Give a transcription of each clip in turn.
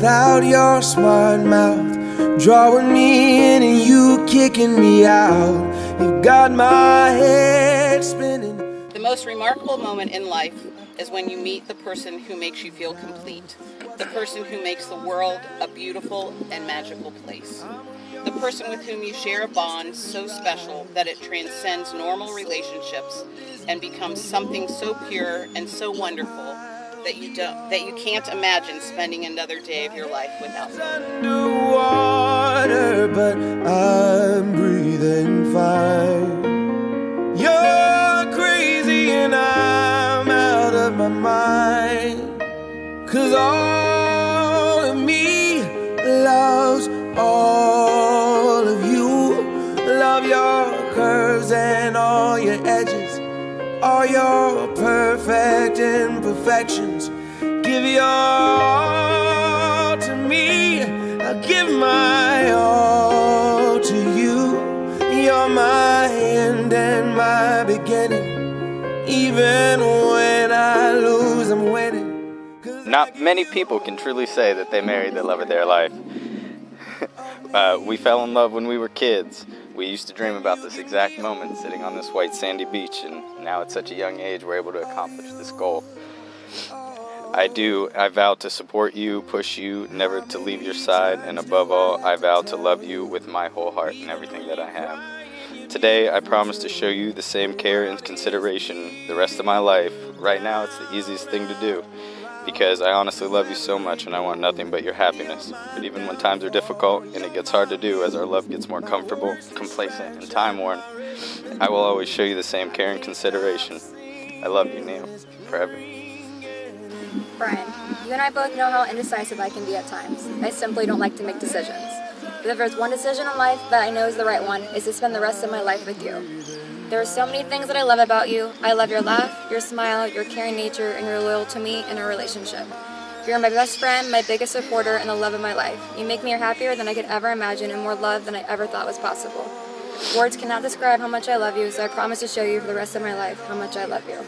without your smart mouth, drawing me in and you kicking me out. You got my head spinning. The most remarkable moment in life is when you meet the person who makes you feel complete, the person who makes the world a beautiful and magical place, the person with whom you share a bond so special that it transcends normal relationships and becomes something so pure and so wonderful that you can't imagine spending another day of your life without them. Underwater, but I'm breathing fine. You're crazy and I'm out of my mind. 'Cause all of me loves all of you. Love your curves and all your edges, all your perfect imperfections. Give your all to me, I'll give my all to you. You're my end and my beginning. Even when I lose, I'm winning. Not many people can truly say that they married the love of their life. We fell in love when we were kids. We used to dream about this exact moment sitting on this white sandy beach, and now at such a young age we're able to accomplish this goal. I vow to support you, push you, never to leave your side, and above all, I vow to love you with my whole heart and everything that I have. Today, I promise to show you the same care and consideration the rest of my life. Right now, it's the easiest thing to do, because I honestly love you so much and I want nothing but your happiness. But even when times are difficult and it gets hard to do as our love gets more comfortable, complacent, and time-worn, I will always show you the same care and consideration. I love you, Neil, forever. Brian, you and I both know how indecisive I can be at times. I simply don't like to make decisions. But if there's one decision in life that I know is the right one, it's to spend the rest of my life with you. There are so many things that I love about you. I love your laugh, your smile, your caring nature, and you're loyal to me in our relationship. You're my best friend, my biggest supporter, and the love of my life. You make me happier than I could ever imagine and more love than I ever thought was possible. Words cannot describe how much I love you, so I promise to show you for the rest of my life how much I love you.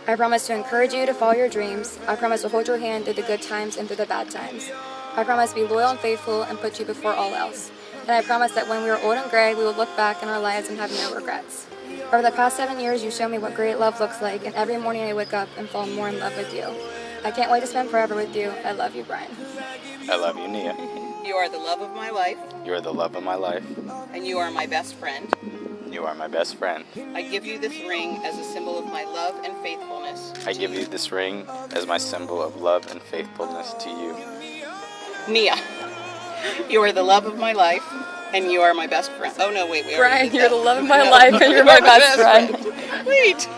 I promise to encourage you to follow your dreams. I promise to hold your hand through the good times and through the bad times. I promise to be loyal and faithful and put you before all else. And I promise that when we are old and gray, we will look back in our lives and have no regrets. Over the past 7 years, you showed me what great love looks like, and every morning I wake up and fall more in love with you. I can't wait to spend forever with you. I love you, Brian. I love you, Nia. You are the love of my life. You are the love of my life. And you are my best friend. You are my best friend. I give you this ring as a symbol of my love and faithfulness. I give you this ring as my symbol of love and faithfulness to you. Nia, you are the love of my life, and you are my best friend. Oh no, wait, Brian, you're the love of my life, and you're my best friend. Wait,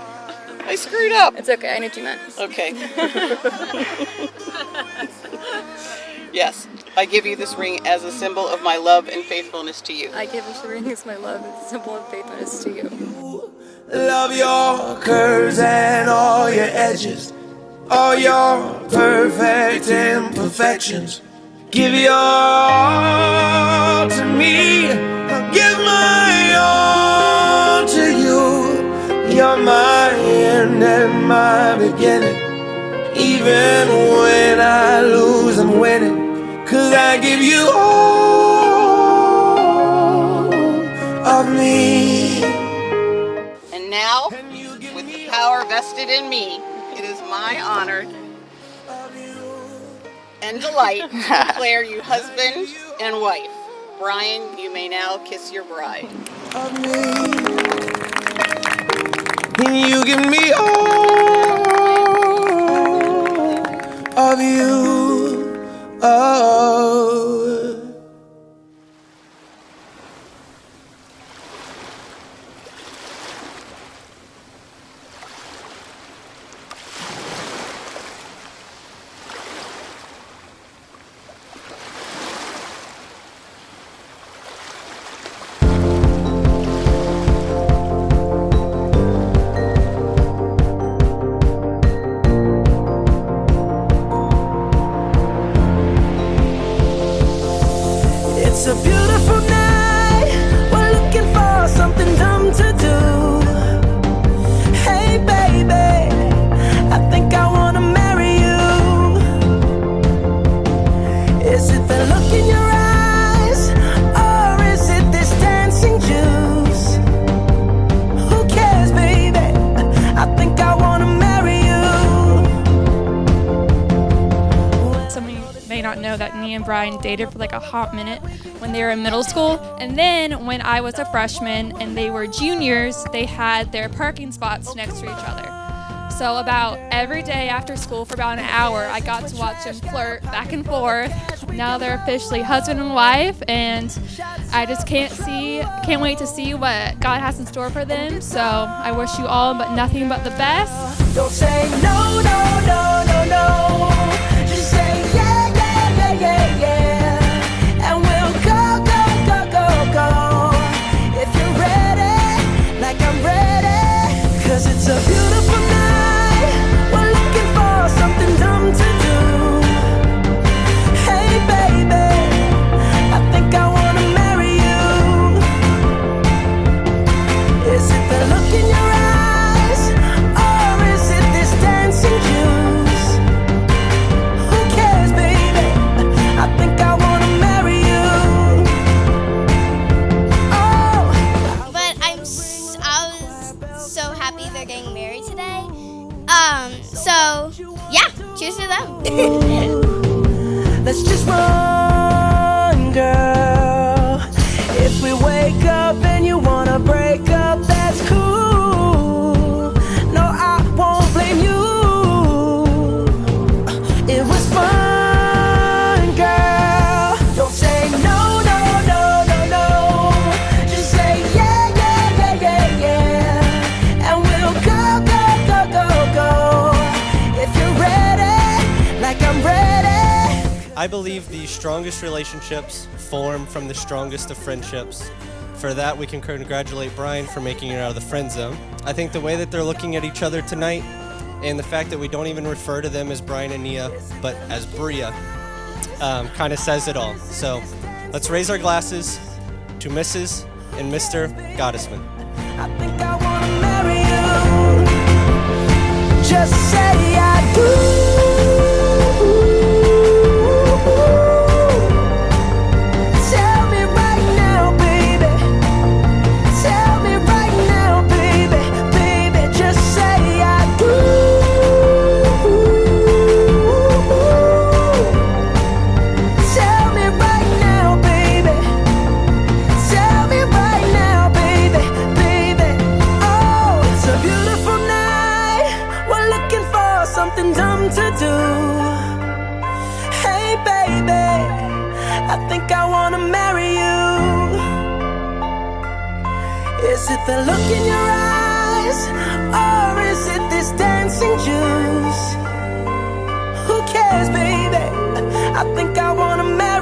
I screwed up. It's okay, I knew what you meant. Okay. Yes, I give you this ring as a symbol of my love and faithfulness to you. I give this ring as my love and symbol of faithfulness to you. Love your curves and all your edges, all your perfect imperfections. Give your all to me, I'll give my all to you. You're my end and my beginning. Even when I lose, I'm winning. 'Cause I give you all of me. And now, with the power vested in me, it is my honor and delight to declare you husband and wife. Brian, you may now kiss your bride. Of me. And you give me all of you. Oh. Brian dated for like a hot minute when they were in middle school. And then when I was a freshman and they were juniors, they had their parking spots next to each other. So about every day after school for about an hour, I got to watch them flirt back and forth. Now they're officially husband and wife, and I just can't wait to see what God has in store for them. So I wish you all but nothing but the best. Don't say no, no, no, no, no. Just say yeah, yeah, yeah, yeah, yeah. And we'll go, go, go, go, go. If you're ready, like I'm ready. 'Cause it's a beautiful night. We're looking for something dumb to do. Hey baby, I think I wanna marry you. Is it the look in your eyes, or is it this dancing juice? Who cares, baby? I think I wanna marry you. Oh. But I was so happy they're getting married today. So yeah, cheers to them. Let's just run, girl. If we wake up and you wanna break up, that's cool. No, I won't blame you. It was fun, girl. Don't say no, no, no, no, no. Just say yeah, yeah, yeah, yeah, yeah. And we'll go, go, go, go, go. If you're ready, like I'm ready. I believe the strongest relationships form from the strongest of friendships. For that, we can congratulate Brian for making it out of the friend zone. I think the way that they're looking at each other tonight, and the fact that we don't even refer to them as Brian and Nia, but as Bria, kind of says it all. So let's raise our glasses to Mrs. and Mr. Gottesman. I think I wanna marry you. Just say I do. Tell me right now, baby. Tell me right now, baby. Baby, just say I do. Tell me right now, baby. Tell me right now, baby, baby. Oh, it's a beautiful night. We're looking for something dumb to do. Hey, baby, I think I wanna marry you. Is it the look in your eyes, or is it this dancing juice? Who cares, baby? I think I wanna marry you.